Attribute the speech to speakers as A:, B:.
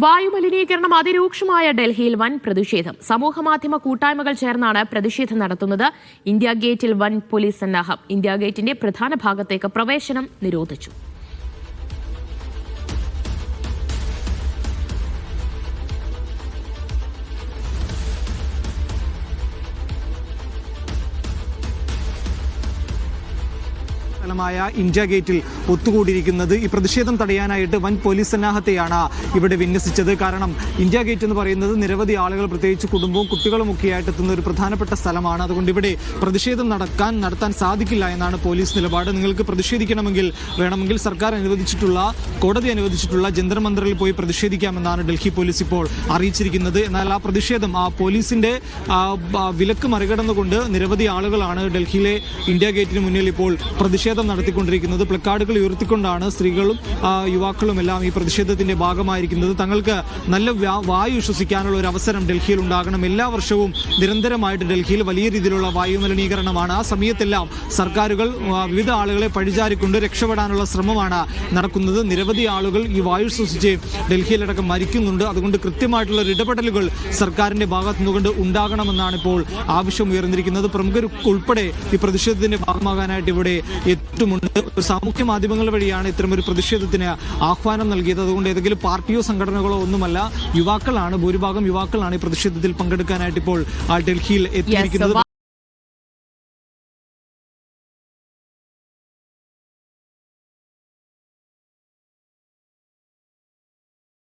A: വായുമലിനീകരണം അതിരൂക്ഷമായ ഡൽഹിയിൽ വൻ പ്രതിഷേധം. സമൂഹമാധ്യമ കൂട്ടായ്മകൾ ചേർന്നാണ് പ്രതിഷേധം നടത്തുന്നത്. ഇന്ത്യ ഗേറ്റിൽ വൻ പോലീസ് സന്നാഹം. ഇന്ത്യ ഗേറ്റിന്റെ പ്രധാന ഭാഗത്തേക്ക് പ്രവേശനം നിരോധിച്ചു.
B: ഇന്ത്യ ഗേറ്റിൽ ഒത്തുകൂടിയിരിക്കുന്നത് ഈ പ്രതിഷേധം തടയാനായിട്ട് വൻ പോലീസ് സന്നാഹത്തെയാണ് ഇവിടെ വിന്യസിച്ചത്. കാരണം ഇന്ത്യ ഗേറ്റ് എന്ന് പറയുന്നത് നിരവധി ആളുകൾ, പ്രത്യേകിച്ച് കുടുംബവും കുട്ടികളും ഒക്കെയായിട്ട് എത്തുന്ന ഒരു പ്രധാനപ്പെട്ട സ്ഥലമാണ്. അതുകൊണ്ട് ഇവിടെ പ്രതിഷേധം നടത്താൻ സാധിക്കില്ല എന്നാണ് പോലീസ് നിലപാട്. നിങ്ങൾക്ക് പ്രതിഷേധിക്കണമെങ്കിൽ വേണമെങ്കിൽ സർക്കാർ അനുവദിച്ചിട്ടുള്ള, കോടതി അനുവദിച്ചിട്ടുള്ള ജന്തർ മന്ദറിൽ പോയി പ്രതിഷേധിക്കാമെന്നാണ് ഡൽഹി പോലീസ് ഇപ്പോൾ അറിയിച്ചിരിക്കുന്നത്. എന്നാൽ ആ പ്രതിഷേധം, ആ പോലീസിന്റെ വിലക്ക് മറികടന്നുകൊണ്ട് നിരവധി ആളുകളാണ് ഡൽഹിയിലെ ഇന്ത്യ ഗേറ്റിന് മുന്നിൽ ഇപ്പോൾ പ്രതിഷേധം നടത്തിക്കൊണ്ടിരിക്കുന്നത്. പ്ലക്കാർഡുകൾ ഉയർത്തിക്കൊണ്ടാണ് സ്ത്രീകളും യുവാക്കളും എല്ലാം ഈ പ്രതിഷേധത്തിന്റെ ഭാഗമായിരിക്കുന്നത്. തങ്ങൾക്ക് നല്ല വായു ശ്വസിക്കാനുള്ള ഒരു അവസരം ഡൽഹിയിൽ ഉണ്ടാകണം. എല്ലാ വർഷവും നിരന്തരമായിട്ട് ഡൽഹിയിൽ വലിയ രീതിയിലുള്ള വായു മലിനീകരണമാണ്. ആ സമയത്തെല്ലാം സർക്കാരുകൾ വിവിധ ആളുകളെ പഴിചാരിക്കൊണ്ട് രക്ഷപ്പെടാനുള്ള ശ്രമമാണ് നടക്കുന്നത്. നിരവധി ആളുകൾ ഈ വായു ശ്വസിച്ച് ഡൽഹിയിലടക്കം മരിക്കുന്നുണ്ട്. അതുകൊണ്ട് കൃത്യമായിട്ടുള്ള ഇടപെടലുകൾ സർക്കാരിന്റെ ഭാഗത്തു നിന്നുകൊണ്ട് ഉണ്ടാകണമെന്നാണ് ഇപ്പോൾ ആവശ്യം ഉയർന്നിരിക്കുന്നത്. പ്രമുഖർ ഉൾപ്പെടെ ഈ പ്രതിഷേധത്തിന്റെ ഭാഗമാകാനായിട്ട് ഇവിടെ എത്തുമുണ്ട്. സാമൂഹ്യ മാധ്യമങ്ങൾ വഴിയാണ് ഇത്തരമൊരു പ്രതിഷേധത്തിന് ആഹ്വാനം നൽകിയത്. അതുകൊണ്ട് ഏതെങ്കിലും പാർട്ടിയോ സംഘടനകളോ ഒന്നുമല്ല, യുവാക്കളാണ്, ഭൂരിഭാഗം യുവാക്കളാണ് ഈ പ്രതിഷേധത്തിൽ പങ്കെടുക്കാനായിട്ട് ഇപ്പോൾ ഡൽഹിയിൽ എത്തിയിരിക്കുന്നത്.